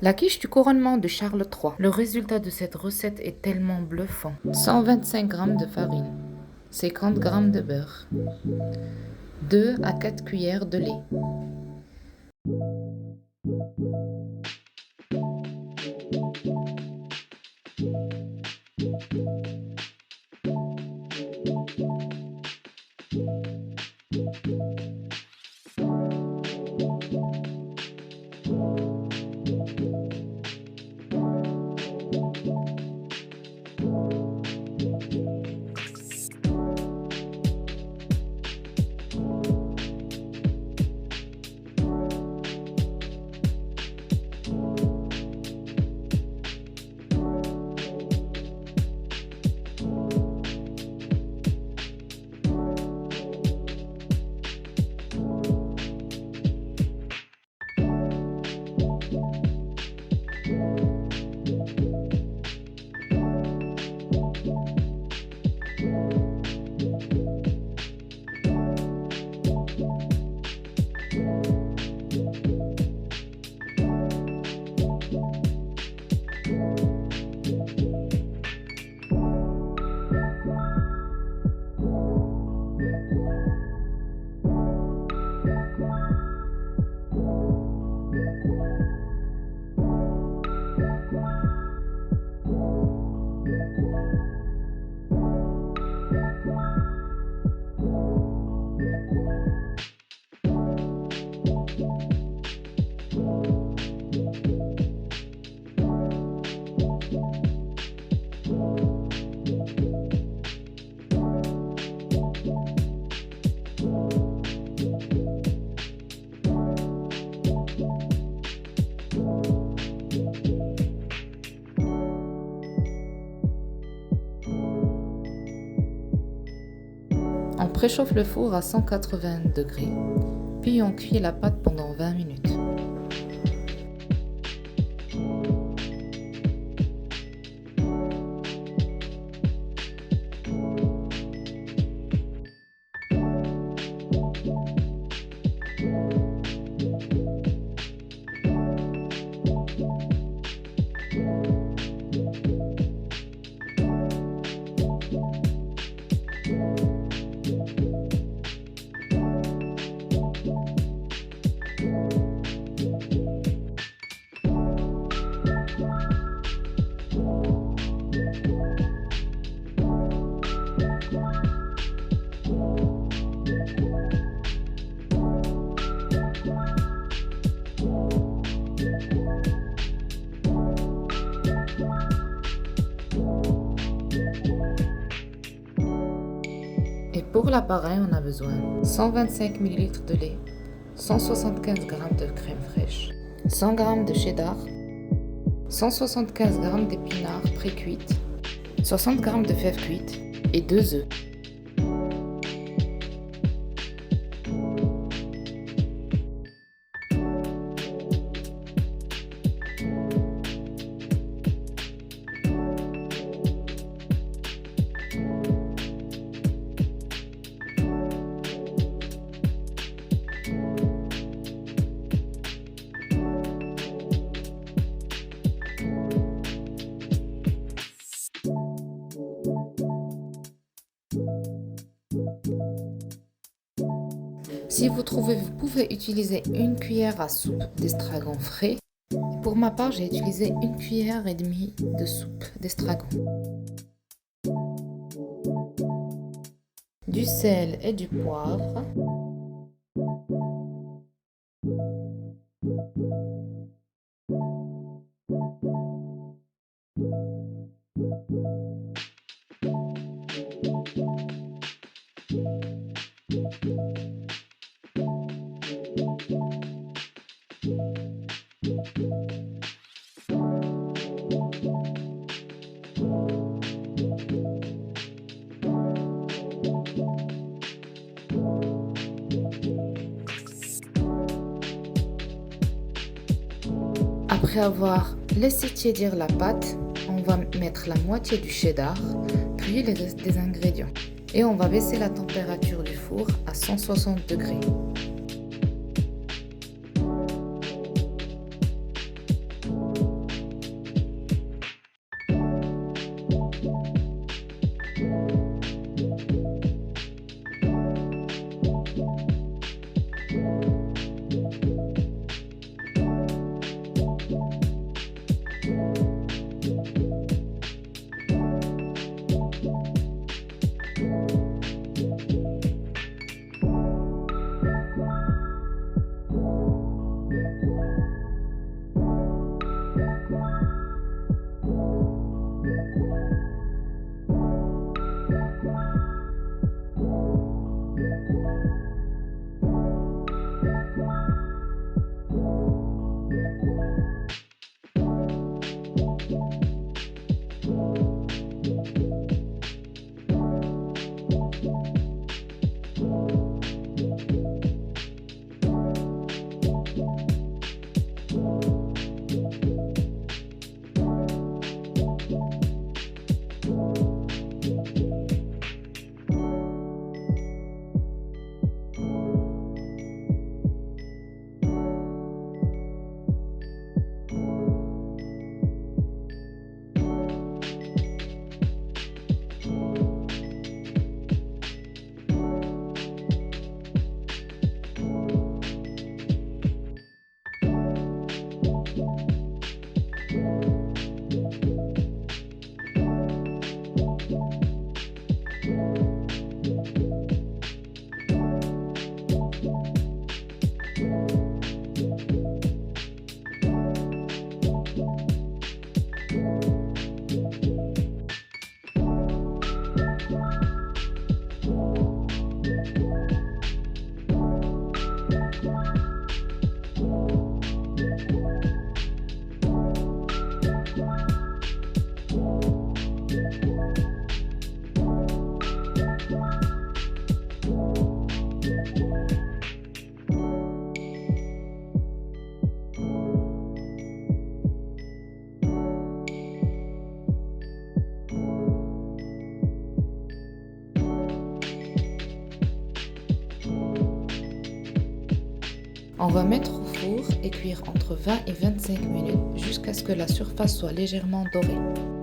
La quiche du couronnement de Charles III. Le résultat de cette recette est tellement bluffant. 125 g de farine, 50 g de beurre, 2 à 4 cuillères de lait. On préchauffe le four à 180 degrés, puis on cuit la pâte pendant 20 minutes. Et pour l'appareil, on a besoin 125 ml de lait, 175 g de crème fraîche, 100 g de cheddar, 175 g d'épinards pré-cuites, 60 g de fèves cuites et 2 œufs. Si vous trouvez, vous pouvez utiliser une cuillère à soupe d'estragon frais. Pour ma part, j'ai utilisé 1,5 cuillère de soupe d'estragon. Du sel et du poivre. Après avoir laissé tiédir la pâte, on va mettre la moitié du cheddar, puis les restes des ingrédients. Et on va baisser la température du four à 160 degrés. On va mettre au four et cuire entre 20 et 25 minutes jusqu'à ce que la surface soit légèrement dorée.